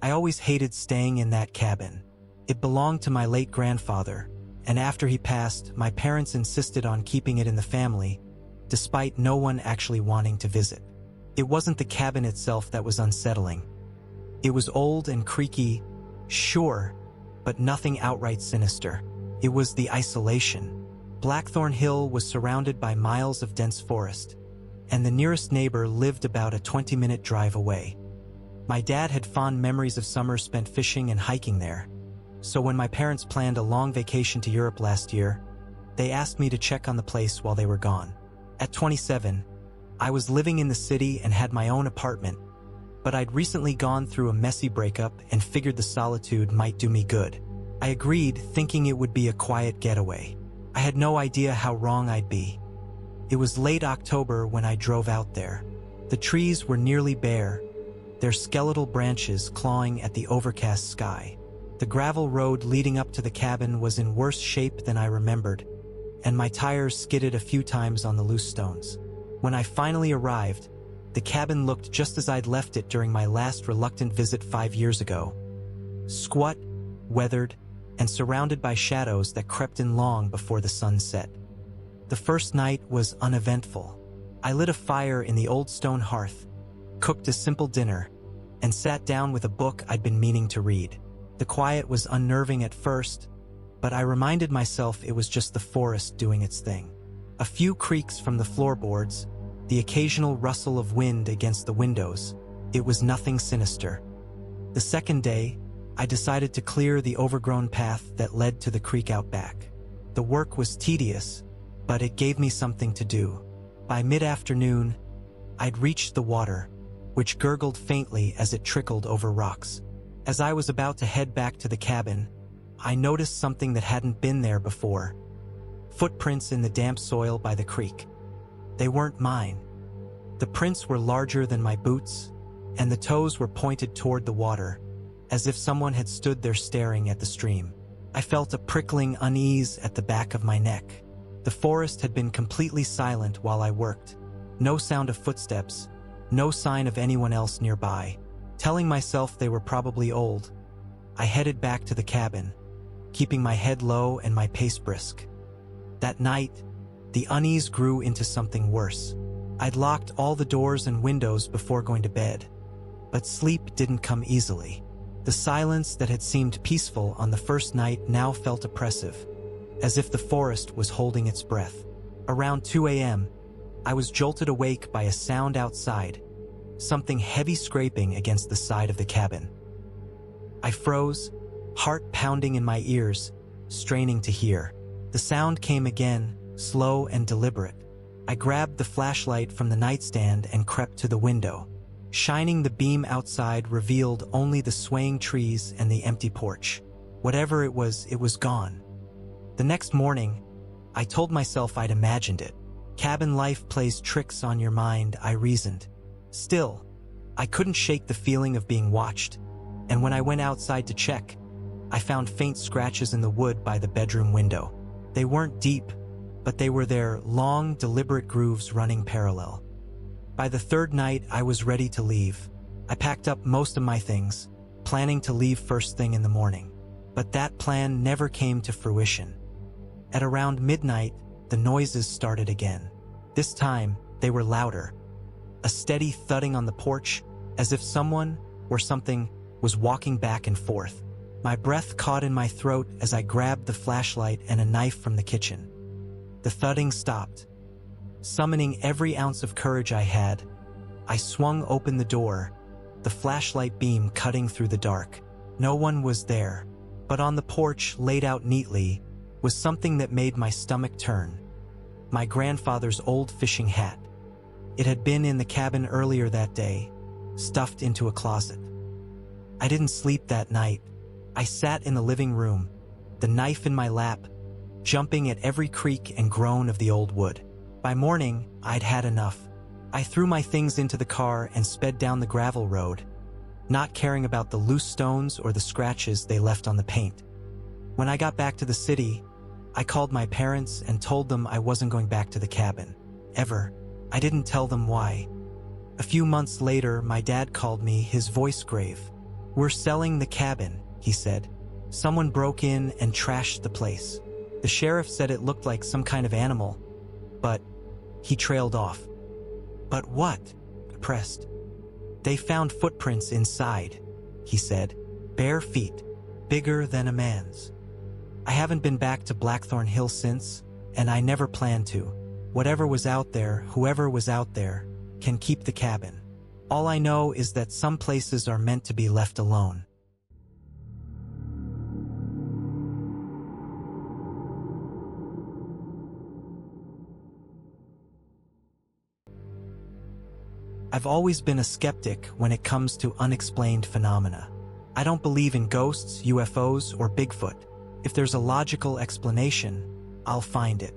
I always hated staying in that cabin. It belonged to my late grandfather, and after he passed, my parents insisted on keeping it in the family, despite no one actually wanting to visit. It wasn't the cabin itself that was unsettling. It was old and creaky, sure, but nothing outright sinister. It was the isolation. Blackthorn Hill was surrounded by miles of dense forest, and the nearest neighbor lived about a 20-minute drive away. My dad had fond memories of summers spent fishing and hiking there, so when my parents planned a long vacation to Europe last year, they asked me to check on the place while they were gone. At 27, I was living in the city and had my own apartment, but I'd recently gone through a messy breakup and figured the solitude might do me good. I agreed, thinking it would be a quiet getaway. I had no idea how wrong I'd be. It was late October when I drove out there. The trees were nearly bare, their skeletal branches clawing at the overcast sky. The gravel road leading up to the cabin was in worse shape than I remembered, and my tires skidded a few times on the loose stones. When I finally arrived, the cabin looked just as I'd left it during my last reluctant visit 5 years ago. Squat, weathered, and surrounded by shadows that crept in long before the sun set. The first night was uneventful. I lit a fire in the old stone hearth, cooked a simple dinner, and sat down with a book I'd been meaning to read. The quiet was unnerving at first, but I reminded myself it was just the forest doing its thing. A few creaks from the floorboards, the occasional rustle of wind against the windows. It was nothing sinister. The second day, I decided to clear the overgrown path that led to the creek out back. The work was tedious, but it gave me something to do. By mid-afternoon, I'd reached the water, which gurgled faintly as it trickled over rocks. As I was about to head back to the cabin, I noticed something that hadn't been there before. Footprints in the damp soil by the creek. They weren't mine. The prints were larger than my boots, and the toes were pointed toward the water, as if someone had stood there staring at the stream. I felt a prickling unease at the back of my neck. The forest had been completely silent while I worked. No sound of footsteps, no sign of anyone else nearby. Telling myself they were probably old, I headed back to the cabin, keeping my head low and my pace brisk. That night, the unease grew into something worse. I'd locked all the doors and windows before going to bed, but sleep didn't come easily. The silence that had seemed peaceful on the first night now felt oppressive, as if the forest was holding its breath. Around 2 a.m., I was jolted awake by a sound outside, something heavy scraping against the side of the cabin. I froze, heart pounding in my ears, straining to hear. The sound came again, slow and deliberate. I grabbed the flashlight from the nightstand and crept to the window. Shining the beam outside revealed only the swaying trees and the empty porch. Whatever it was gone. The next morning, I told myself I'd imagined it. Cabin life plays tricks on your mind, I reasoned. Still, I couldn't shake the feeling of being watched, and when I went outside to check, I found faint scratches in the wood by the bedroom window. They weren't deep, but they were there, long, deliberate grooves running parallel. By the third night, I was ready to leave. I packed up most of my things, planning to leave first thing in the morning. But that plan never came to fruition. At around midnight, the noises started again. This time, they were louder. A steady thudding on the porch, as if someone or something was walking back and forth. My breath caught in my throat as I grabbed the flashlight and a knife from the kitchen. The thudding stopped. Summoning every ounce of courage I had, I swung open the door, the flashlight beam cutting through the dark. No one was there, but on the porch, laid out neatly, was something that made my stomach turn. My grandfather's old fishing hat. It had been in the cabin earlier that day, stuffed into a closet. I didn't sleep that night. I sat in the living room, the knife in my lap, jumping at every creak and groan of the old wood. By morning, I'd had enough. I threw my things into the car and sped down the gravel road, not caring about the loose stones or the scratches they left on the paint. When I got back to the city, I called my parents and told them I wasn't going back to the cabin. Ever. I didn't tell them why. A few months later, my dad called me, his voice grave. "We're selling the cabin," he said. "Someone broke in and trashed the place." The sheriff said it looked like some kind of animal, but he trailed off. "But what?" I pressed. "They found footprints inside," he said. "Bare feet, bigger than a man's." I haven't been back to Blackthorn Hill since, and I never plan to. Whatever was out there, whoever was out there, can keep the cabin. All I know is that some places are meant to be left alone. I've always been a skeptic when it comes to unexplained phenomena. I don't believe in ghosts, UFOs, or Bigfoot. If there's a logical explanation, I'll find it.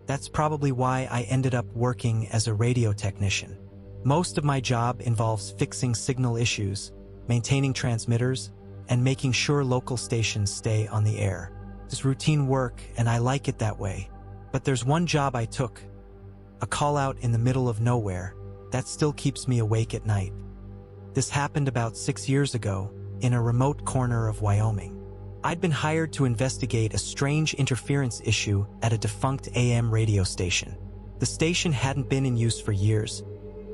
That's probably why I ended up working as a radio technician. Most of my job involves fixing signal issues, maintaining transmitters, and making sure local stations stay on the air. It's routine work, and I like it that way. But there's one job I took, a call out in the middle of nowhere, that still keeps me awake at night. This happened about 6 years ago, in a remote corner of Wyoming. I'd been hired to investigate a strange interference issue at a defunct AM radio station. The station hadn't been in use for years,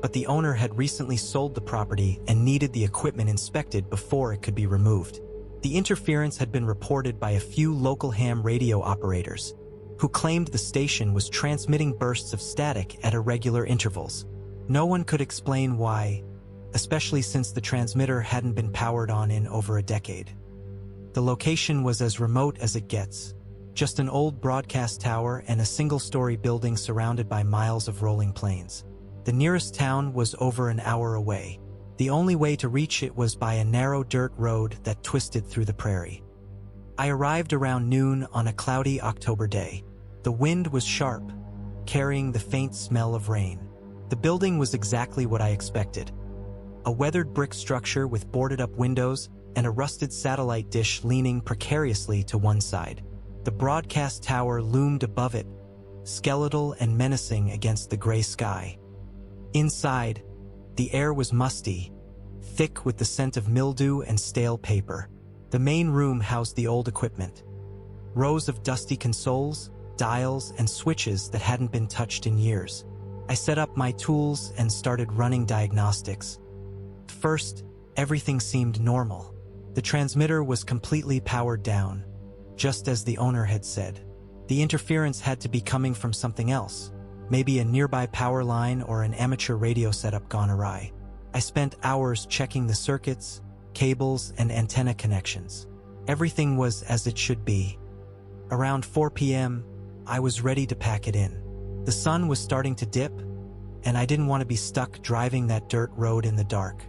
but the owner had recently sold the property and needed the equipment inspected before it could be removed. The interference had been reported by a few local ham radio operators, who claimed the station was transmitting bursts of static at irregular intervals. No one could explain why, especially since the transmitter hadn't been powered on in over a decade. The location was as remote as it gets, just an old broadcast tower and a single-story building surrounded by miles of rolling plains. The nearest town was over an hour away. The only way to reach it was by a narrow dirt road that twisted through the prairie. I arrived around noon on a cloudy October day. The wind was sharp, carrying the faint smell of rain. The building was exactly what I expected. A weathered brick structure with boarded-up windows and a rusted satellite dish leaning precariously to one side. The broadcast tower loomed above it, skeletal and menacing against the gray sky. Inside, the air was musty, thick with the scent of mildew and stale paper. The main room housed the old equipment. Rows of dusty consoles, dials, and switches that hadn't been touched in years. I set up my tools and started running diagnostics. First, everything seemed normal. The transmitter was completely powered down, just as the owner had said. The interference had to be coming from something else, maybe a nearby power line or an amateur radio setup gone awry. I spent hours checking the circuits, cables, and antenna connections. Everything was as it should be. Around 4 p.m., I was ready to pack it in. The sun was starting to dip, and I didn't want to be stuck driving that dirt road in the dark.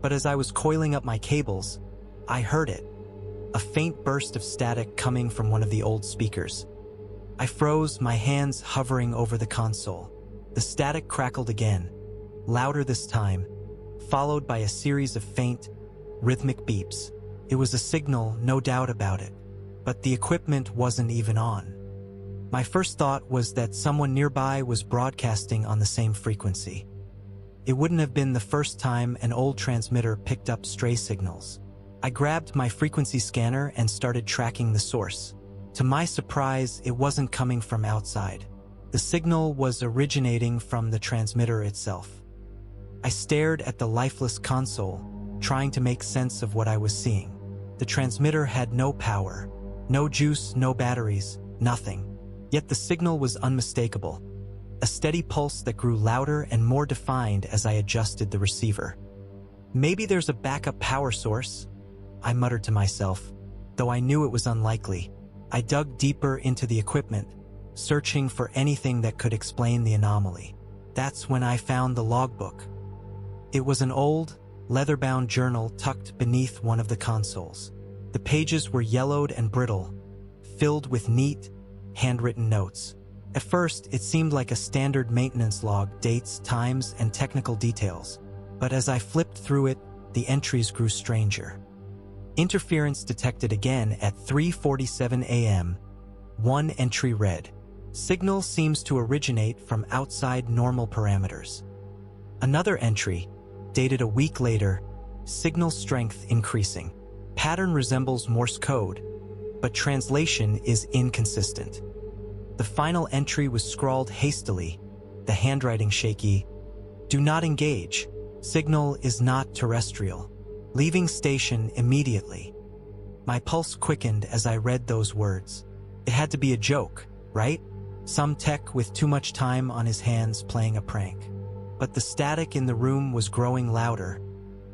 But as I was coiling up my cables, I heard it, a faint burst of static coming from one of the old speakers. I froze, my hands hovering over the console. The static crackled again, louder this time, followed by a series of faint, rhythmic beeps. It was a signal, no doubt about it, but the equipment wasn't even on. My first thought was that someone nearby was broadcasting on the same frequency. It wouldn't have been the first time an old transmitter picked up stray signals. I grabbed my frequency scanner and started tracking the source. To my surprise, it wasn't coming from outside. The signal was originating from the transmitter itself. I stared at the lifeless console, trying to make sense of what I was seeing. The transmitter had no power, no juice, no batteries, nothing. Yet the signal was unmistakable, a steady pulse that grew louder and more defined as I adjusted the receiver. Maybe there's a backup power source, I muttered to myself, though I knew it was unlikely. I dug deeper into the equipment, searching for anything that could explain the anomaly. That's when I found the logbook. It was an old, leather-bound journal tucked beneath one of the consoles. The pages were yellowed and brittle, filled with neat, handwritten notes. At first, it seemed like a standard maintenance log, dates, times, and technical details. But as I flipped through it, the entries grew stranger. Interference detected again at 3:47 a.m. One entry read, "Signal seems to originate from outside normal parameters." Another entry, dated a week later, "Signal strength increasing." pattern resembles Morse code, but translation is inconsistent. The final entry was scrawled hastily, the handwriting shaky. "Do not engage. Signal is not terrestrial. Leaving station immediately." My pulse quickened as I read those words. It had to be a joke, right? Some tech with too much time on his hands playing a prank. But the static in the room was growing louder,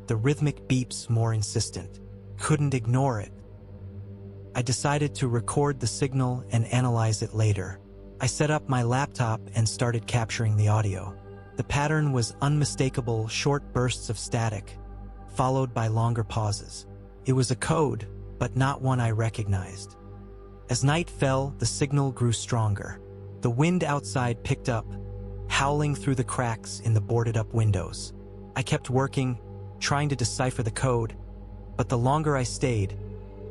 the rhythmic beeps more insistent. Couldn't ignore it. I decided to record the signal and analyze it later. I set up my laptop and started capturing the audio. The pattern was unmistakable, short bursts of static, followed by longer pauses. It was a code, but not one I recognized. As night fell, the signal grew stronger. The wind outside picked up, howling through the cracks in the boarded-up windows. I kept working, trying to decipher the code, but the longer I stayed,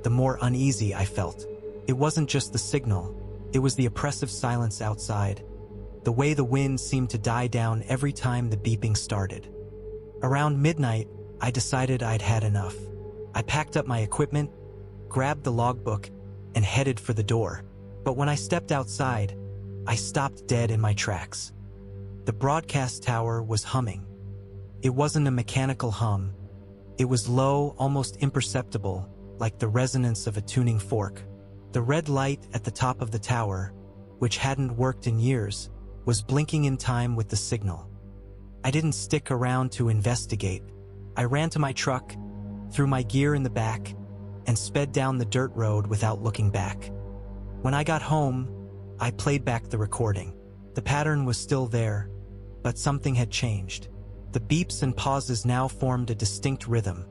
the more uneasy I felt. It wasn't just the signal, it was the oppressive silence outside, the way the wind seemed to die down every time the beeping started. Around midnight, I decided I'd had enough. I packed up my equipment, grabbed the logbook, and headed for the door. But when I stepped outside, I stopped dead in my tracks. The broadcast tower was humming. It wasn't a mechanical hum. It was low, almost imperceptible, like the resonance of a tuning fork. The red light at the top of the tower, which hadn't worked in years, was blinking in time with the signal. I didn't stick around to investigate. I ran to my truck, threw my gear in the back, and sped down the dirt road without looking back. When I got home, I played back the recording. The pattern was still there, but something had changed. The beeps and pauses now formed a distinct rhythm,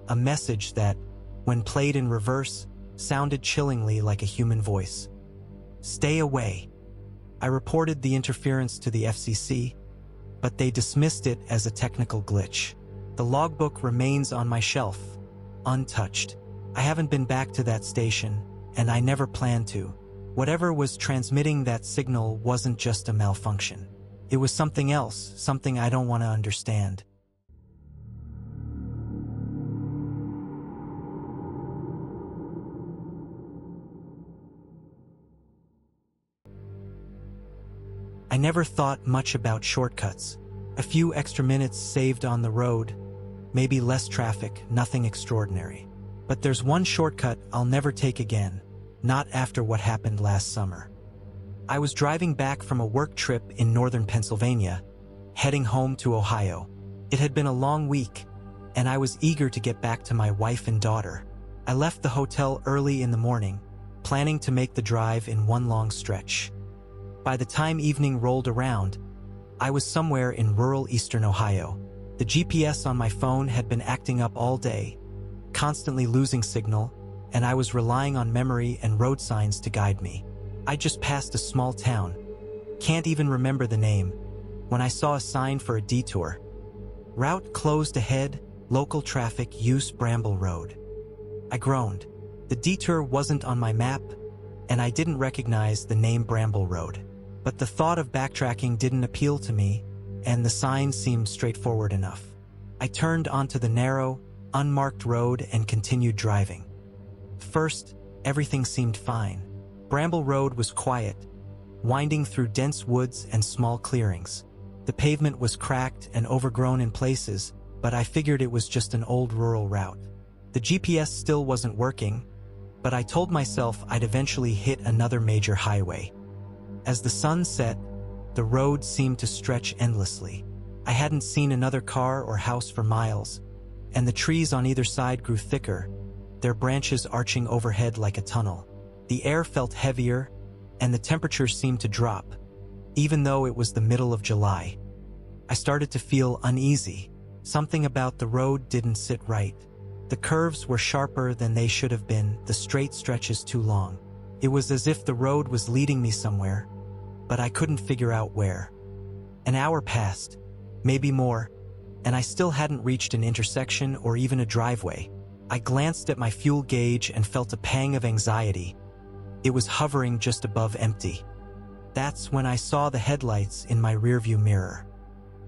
a message that, when played in reverse, sounded chillingly like a human voice. "Stay away." I reported the interference to the FCC, but they dismissed it as a technical glitch. The logbook remains on my shelf, untouched. I haven't been back to that station, and I never plan to. Whatever was transmitting that signal wasn't just a malfunction. It was something else, something I don't want to understand. I never thought much about shortcuts. A few extra minutes saved on the road, maybe less traffic, nothing extraordinary. But there's one shortcut I'll never take again, not after what happened last summer. I was driving back from a work trip in northern Pennsylvania, heading home to Ohio. It had been a long week, and I was eager to get back to my wife and daughter. I left the hotel early in the morning, planning to make the drive in one long stretch. By the time evening rolled around, I was somewhere in rural eastern Ohio. The GPS on my phone had been acting up all day, constantly losing signal, and I was relying on memory and road signs to guide me. I just passed a small town, can't even remember the name, when I saw a sign for a detour. Route closed ahead, local traffic use Bramble Road. I groaned. The detour wasn't on my map, and I didn't recognize the name Bramble Road. But the thought of backtracking didn't appeal to me, and the sign seemed straightforward enough. I turned onto the narrow, unmarked road and continued driving. First, everything seemed fine. Bramble Road was quiet, winding through dense woods and small clearings. The pavement was cracked and overgrown in places, but I figured it was just an old rural route. The GPS still wasn't working, but I told myself I'd eventually hit another major highway. As the sun set, the road seemed to stretch endlessly. I hadn't seen another car or house for miles, and the trees on either side grew thicker, their branches arching overhead like a tunnel. The air felt heavier, and the temperature seemed to drop, even though it was the middle of July. I started to feel uneasy. Something about the road didn't sit right. The curves were sharper than they should have been, the straight stretches too long. It was as if the road was leading me somewhere, but I couldn't figure out where. An hour passed, maybe more, and I still hadn't reached an intersection or even a driveway. I glanced at my fuel gauge and felt a pang of anxiety. It was hovering just above empty. That's when I saw the headlights in my rearview mirror.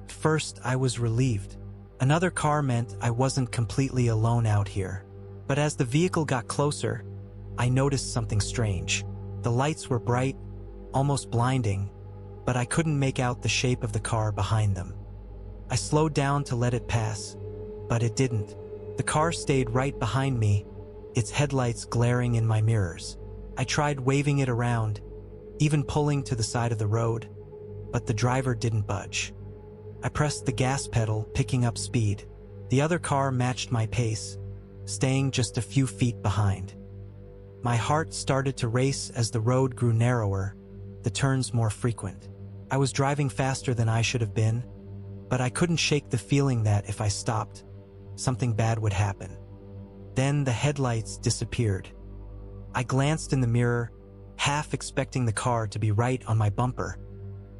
First, I was relieved. Another car meant I wasn't completely alone out here. But as the vehicle got closer, I noticed something strange. The lights were bright, almost blinding, but I couldn't make out the shape of the car behind them. I slowed down to let it pass, but it didn't. The car stayed right behind me, its headlights glaring in my mirrors. I tried waving it around, even pulling to the side of the road, but the driver didn't budge. I pressed the gas pedal, picking up speed. The other car matched my pace, staying just a few feet behind. My heart started to race as the road grew narrower, the turns more frequent. I was driving faster than I should have been, but I couldn't shake the feeling that if I stopped, something bad would happen. Then the headlights disappeared. I glanced in the mirror, half expecting the car to be right on my bumper,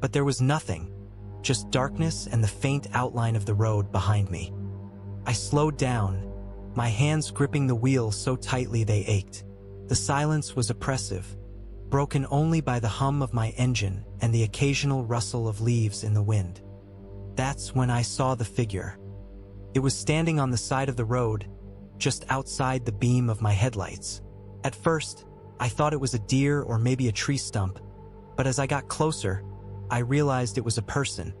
but there was nothing, just darkness and the faint outline of the road behind me. I slowed down, my hands gripping the wheel so tightly they ached. The silence was oppressive, broken only by the hum of my engine and the occasional rustle of leaves in the wind. That's when I saw the figure. It was standing on the side of the road, just outside the beam of my headlights. At first, I thought it was a deer or maybe a tree stump, but as I got closer, I realized it was a person.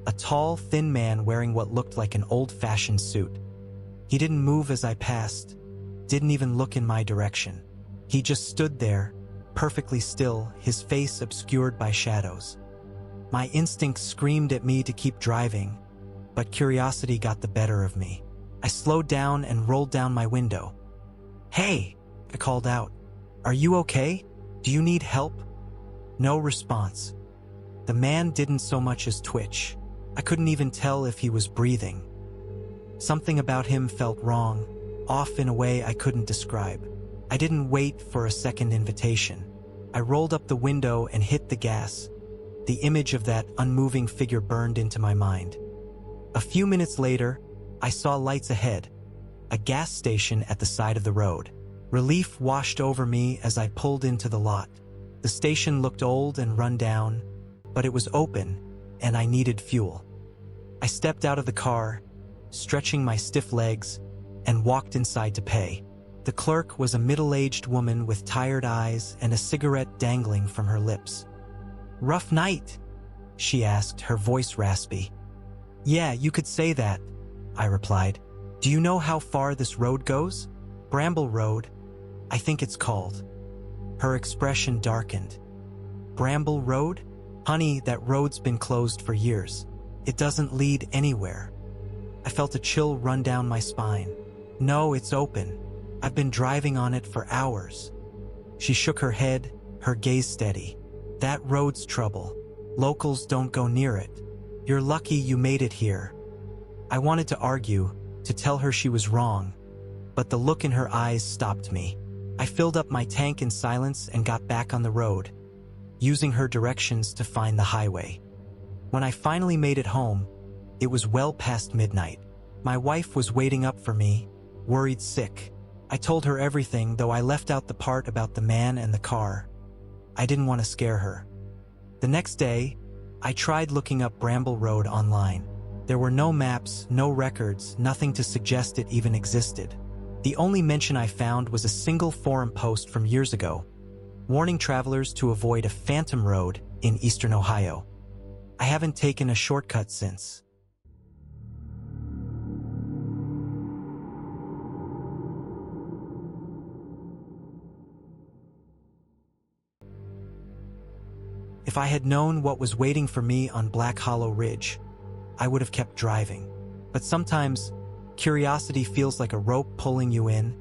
A tall, thin man wearing what looked like an old-fashioned suit. He didn't move as I passed, didn't even look in my direction. He just stood there, perfectly still, his face obscured by shadows. My instinct screamed at me to keep driving, but curiosity got the better of me. I slowed down and rolled down my window. "Hey," I called out. "Are you okay? Do you need help?" No response. The man didn't so much as twitch. I couldn't even tell if he was breathing. Something about him felt wrong, off in a way I couldn't describe. I didn't wait for a second invitation. I rolled up the window and hit the gas. The image of that unmoving figure burned into my mind. A few minutes later, I saw lights ahead, a gas station at the side of the road. Relief washed over me as I pulled into the lot. The station looked old and run down, but it was open, and I needed fuel. I stepped out of the car, stretching my stiff legs, and walked inside to pay. The clerk was a middle-aged woman with tired eyes and a cigarette dangling from her lips. "Rough night?" she asked, her voice raspy. "Yeah, you could say that," I replied. "Do you know how far this road goes?" "Bramble Road, I think it's called." Her expression darkened. "Bramble Road? Honey, that road's been closed for years. It doesn't lead anywhere." I felt a chill run down my spine. "No, it's open. I've been driving on it for hours." She shook her head, her gaze steady. "That road's trouble. Locals don't go near it. You're lucky you made it here." I wanted to argue, to tell her she was wrong, but the look in her eyes stopped me. I filled up my tank in silence and got back on the road, using her directions to find the highway. When I finally made it home, it was well past midnight. My wife was waiting up for me, worried sick. I told her everything, though I left out the part about the man and the car. I didn't want to scare her. The next day, I tried looking up Bramble Road online. There were no maps, no records, nothing to suggest it even existed. The only mention I found was a single forum post from years ago, warning travelers to avoid a phantom road in eastern Ohio. I haven't taken a shortcut since. If I had known what was waiting for me on Black Hollow Ridge, I would have kept driving. But sometimes, curiosity feels like a rope pulling you in,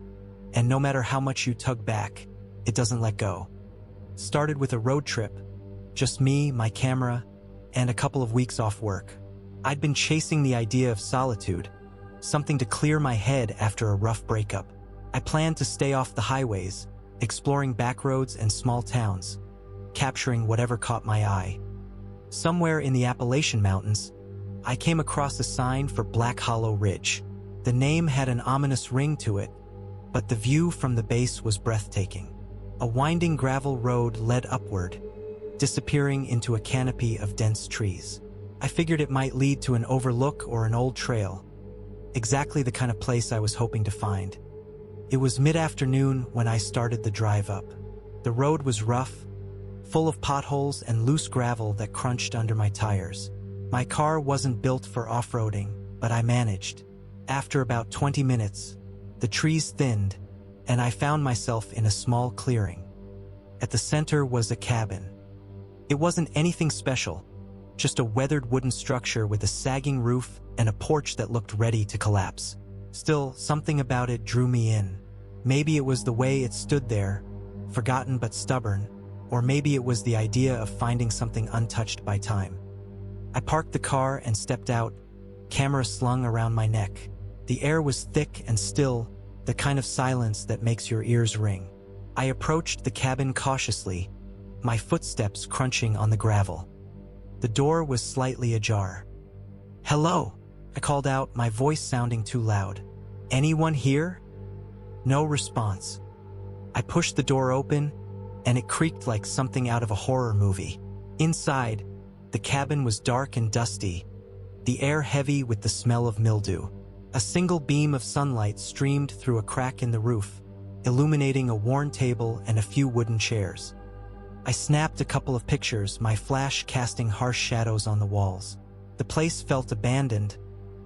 and no matter how much you tug back, it doesn't let go. Started with a road trip, just me, my camera, and a couple of weeks off work. I'd been chasing the idea of solitude, something to clear my head after a rough breakup. I planned to stay off the highways, exploring back roads and small towns, capturing whatever caught my eye. Somewhere in the Appalachian Mountains, I came across a sign for Black Hollow Ridge. The name had an ominous ring to it, but the view from the base was breathtaking. A winding gravel road led upward, disappearing into a canopy of dense trees. I figured it might lead to an overlook or an old trail, exactly the kind of place I was hoping to find. It was mid-afternoon when I started the drive up. The road was rough, full of potholes and loose gravel that crunched under my tires. My car wasn't built for off-roading, but I managed. After about 20 minutes, the trees thinned, and I found myself in a small clearing. At the center was a cabin. It wasn't anything special, just a weathered wooden structure with a sagging roof and a porch that looked ready to collapse. Still, something about it drew me in. Maybe it was the way it stood there, forgotten but stubborn, or maybe it was the idea of finding something untouched by time. I parked the car and stepped out, camera slung around my neck. The air was thick and still, the kind of silence that makes your ears ring. I approached the cabin cautiously, my footsteps crunching on the gravel. The door was slightly ajar. "Hello," I called out, my voice sounding too loud. "Anyone here?" No response. I pushed the door open, and it creaked like something out of a horror movie. Inside, the cabin was dark and dusty, the air heavy with the smell of mildew. A single beam of sunlight streamed through a crack in the roof, illuminating a worn table and a few wooden chairs. I snapped a couple of pictures, my flash casting harsh shadows on the walls. The place felt abandoned,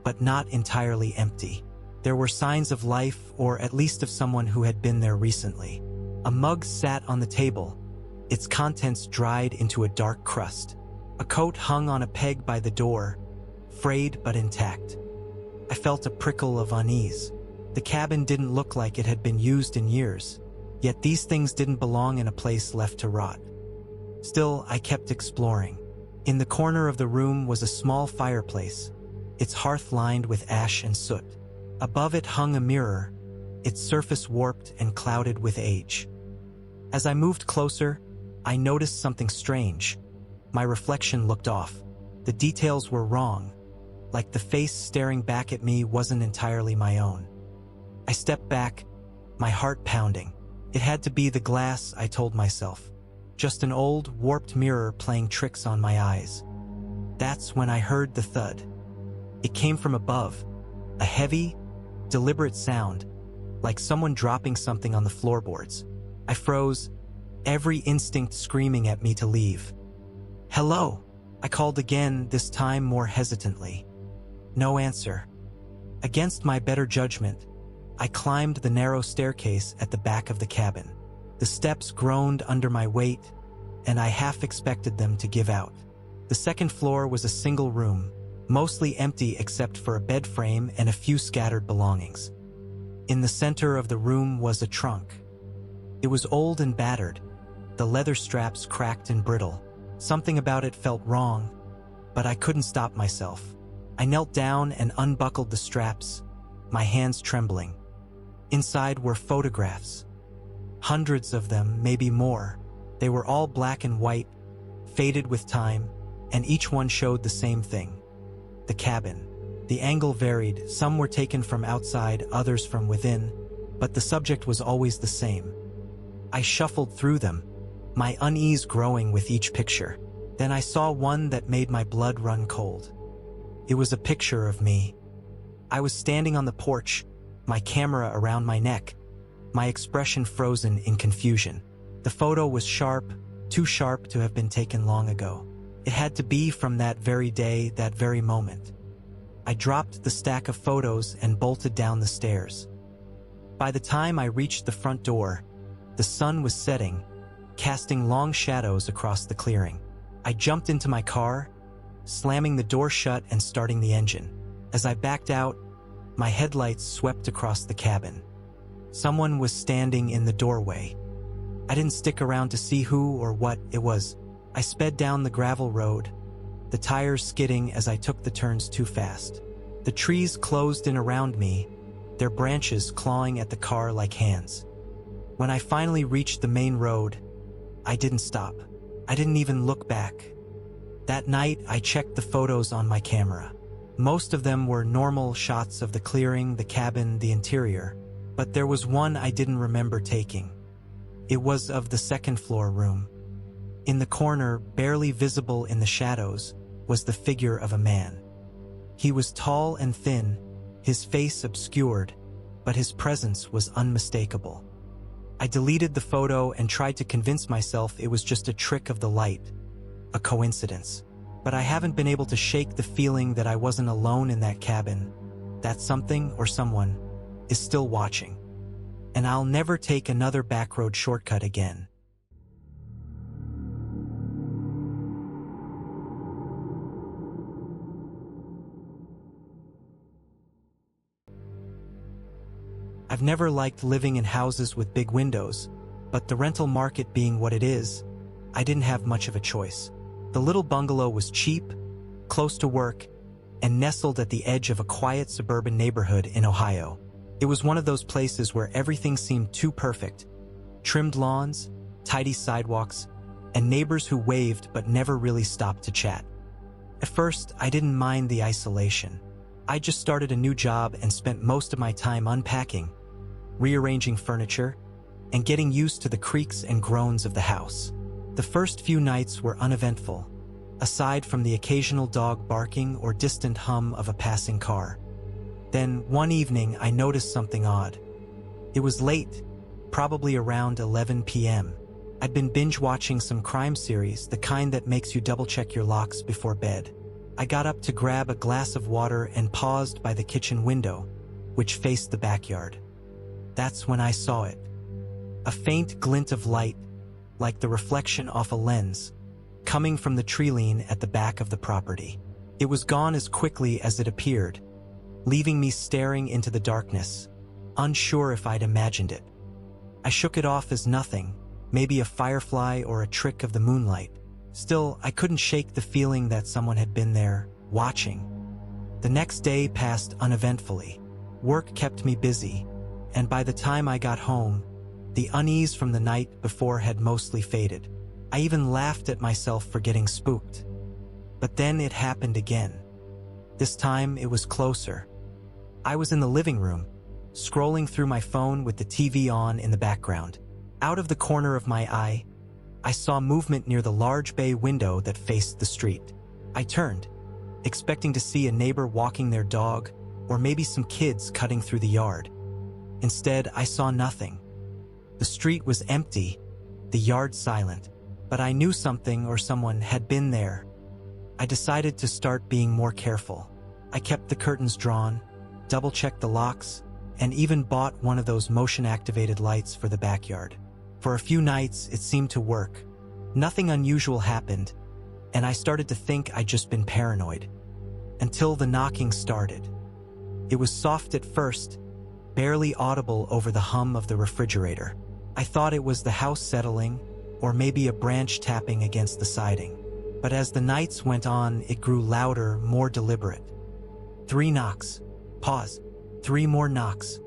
but not entirely empty. There were signs of life, or at least of someone who had been there recently. A mug sat on the table, its contents dried into a dark crust. A coat hung on a peg by the door, frayed but intact. I felt a prickle of unease. The cabin didn't look like it had been used in years, yet these things didn't belong in a place left to rot. Still, I kept exploring. In the corner of the room was a small fireplace, its hearth lined with ash and soot. Above it hung a mirror, its surface warped and clouded with age. As I moved closer, I noticed something strange. My reflection looked off. The details were wrong, like the face staring back at me wasn't entirely my own. I stepped back, my heart pounding. It had to be the glass, I told myself. Just an old, warped mirror playing tricks on my eyes. That's when I heard the thud. It came from above, a heavy, deliberate sound, like someone dropping something on the floorboards. I froze, every instinct screaming at me to leave. "Hello," I called again, this time more hesitantly. No answer. Against my better judgment, I climbed the narrow staircase at the back of the cabin. The steps groaned under my weight, and I half expected them to give out. The second floor was a single room, mostly empty except for a bed frame and a few scattered belongings. In the center of the room was a trunk. It was old and battered, the leather straps cracked and brittle. Something about it felt wrong, but I couldn't stop myself. I knelt down and unbuckled the straps, my hands trembling. Inside were photographs. Hundreds of them, maybe more. They were all black and white, faded with time, and each one showed the same thing. The cabin. The angle varied, some were taken from outside, others from within, but the subject was always the same. I shuffled through them, my unease growing with each picture. Then I saw one that made my blood run cold. It was a picture of me. I was standing on the porch, my camera around my neck, my expression frozen in confusion. The photo was sharp, too sharp to have been taken long ago. It had to be from that very day, that very moment. I dropped the stack of photos and bolted down the stairs. By the time I reached the front door, the sun was setting, casting long shadows across the clearing. I jumped into my car, slamming the door shut and starting the engine. As I backed out, my headlights swept across the cabin. Someone was standing in the doorway. I didn't stick around to see who or what it was. I sped down the gravel road, the tires skidding as I took the turns too fast. The trees closed in around me, their branches clawing at the car like hands. When I finally reached the main road, I didn't stop. I didn't even look back. That night, I checked the photos on my camera. Most of them were normal shots of the clearing, the cabin, the interior, but there was one I didn't remember taking. It was of the second floor room. In the corner, barely visible in the shadows, was the figure of a man. He was tall and thin, his face obscured, but his presence was unmistakable. I deleted the photo and tried to convince myself it was just a trick of the light, a coincidence. But I haven't been able to shake the feeling that I wasn't alone in that cabin, that something or someone is still watching. And I'll never take another backroad shortcut again. I've never liked living in houses with big windows, but the rental market being what it is, I didn't have much of a choice. The little bungalow was cheap, close to work, and nestled at the edge of a quiet suburban neighborhood in Ohio. It was one of those places where everything seemed too perfect. Trimmed lawns, tidy sidewalks, and neighbors who waved but never really stopped to chat. At first, I didn't mind the isolation. I just started a new job and spent most of my time unpacking, rearranging furniture, and getting used to the creaks and groans of the house. The first few nights were uneventful, aside from the occasional dog barking or distant hum of a passing car. Then, one evening, I noticed something odd. It was late, probably around 11 p.m. I'd been binge-watching some crime series, the kind that makes you double-check your locks before bed. I got up to grab a glass of water and paused by the kitchen window, which faced the backyard. That's when I saw it. A faint glint of light, like the reflection off a lens, coming from the tree line at the back of the property. It was gone as quickly as it appeared, leaving me staring into the darkness, unsure if I'd imagined it. I shook it off as nothing, maybe a firefly or a trick of the moonlight. Still, I couldn't shake the feeling that someone had been there, watching. The next day passed uneventfully. Work kept me busy, and by the time I got home, the unease from the night before had mostly faded. I even laughed at myself for getting spooked. But then it happened again. This time it was closer. I was in the living room, scrolling through my phone with the TV on in the background. Out of the corner of my eye, I saw movement near the large bay window that faced the street. I turned, expecting to see a neighbor walking their dog, or maybe some kids cutting through the yard. Instead, I saw nothing. The street was empty, the yard silent, but I knew something or someone had been there. I decided to start being more careful. I kept the curtains drawn, double-checked the locks, and even bought one of those motion-activated lights for the backyard. For a few nights, it seemed to work. Nothing unusual happened, and I started to think I'd just been paranoid. Until the knocking started. It was soft at first, barely audible over the hum of the refrigerator. I thought it was the house settling, or maybe a branch tapping against the siding. But as the nights went on, it grew louder, more deliberate. 3 knocks. Pause. 3 more knocks.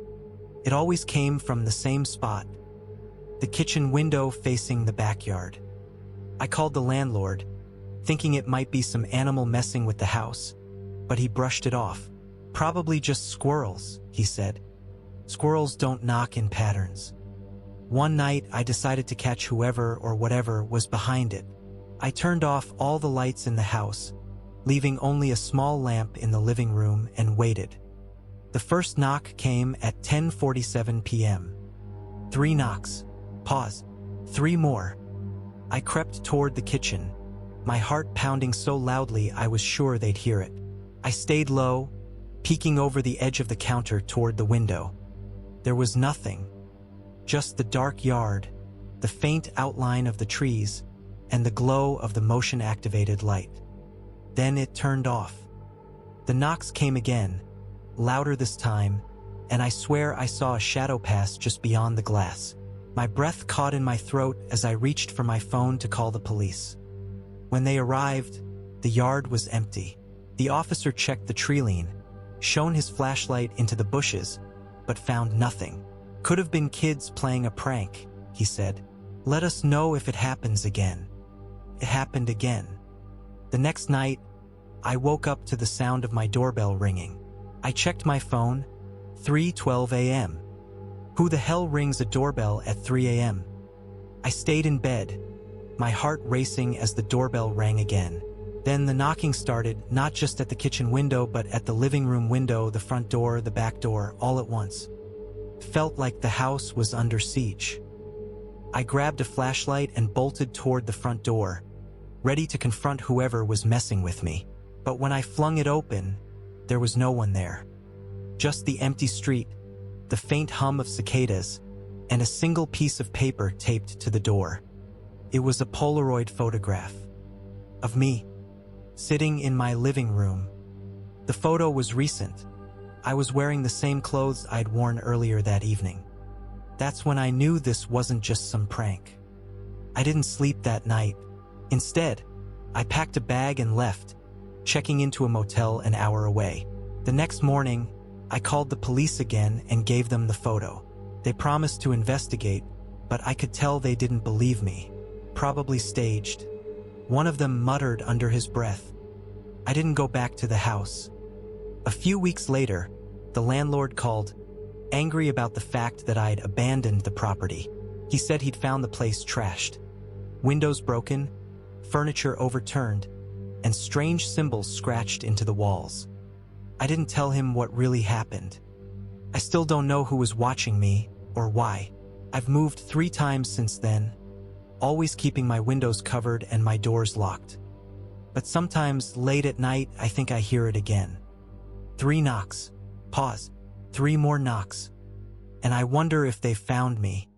It always came from the same spot. The kitchen window facing the backyard. I called the landlord, thinking it might be some animal messing with the house, but he brushed it off. Probably just squirrels, he said. Squirrels don't knock in patterns. One night, I decided to catch whoever or whatever was behind it. I turned off all the lights in the house, leaving only a small lamp in the living room, and waited. The first knock came at 10:47 p.m. 3 knocks. Pause. 3 more. I crept toward the kitchen, my heart pounding so loudly I was sure they'd hear it. I stayed low, peeking over the edge of the counter toward the window. There was nothing. Just the dark yard, the faint outline of the trees, and the glow of the motion-activated light. Then it turned off. The knocks came again, louder this time, and I swear I saw a shadow pass just beyond the glass. My breath caught in my throat as I reached for my phone to call the police. When they arrived, the yard was empty. The officer checked the tree line, shone his flashlight into the bushes, but found nothing. Could have been kids playing a prank, he said. Let us know if it happens again. It happened again. The next night, I woke up to the sound of my doorbell ringing. I checked my phone, 3:12 a.m. Who the hell rings a doorbell at 3 a.m.? I stayed in bed, my heart racing as the doorbell rang again. Then the knocking started, not just at the kitchen window but at the living room window, the front door, the back door, all at once. Felt like the house was under siege. I grabbed a flashlight and bolted toward the front door, ready to confront whoever was messing with me. But when I flung it open, there was no one there. Just the empty street, the faint hum of cicadas, and a single piece of paper taped to the door. It was a Polaroid photograph of me, sitting in my living room. The photo was recent. I was wearing the same clothes I'd worn earlier that evening. That's when I knew this wasn't just some prank. I didn't sleep that night. Instead, I packed a bag and left, checking into a motel an hour away. The next morning, I called the police again and gave them the photo. They promised to investigate, but I could tell they didn't believe me. Probably staged. One of them muttered under his breath. I didn't go back to the house. A few weeks later, the landlord called, angry about the fact that I'd abandoned the property. He said he'd found the place trashed. Windows broken, furniture overturned, and strange symbols scratched into the walls. I didn't tell him what really happened. I still don't know who was watching me or why. I've moved 3 times since then, always keeping my windows covered and my doors locked. But sometimes late at night, I think I hear it again. 3 knocks. Pause. 3 more knocks. And I wonder if they found me.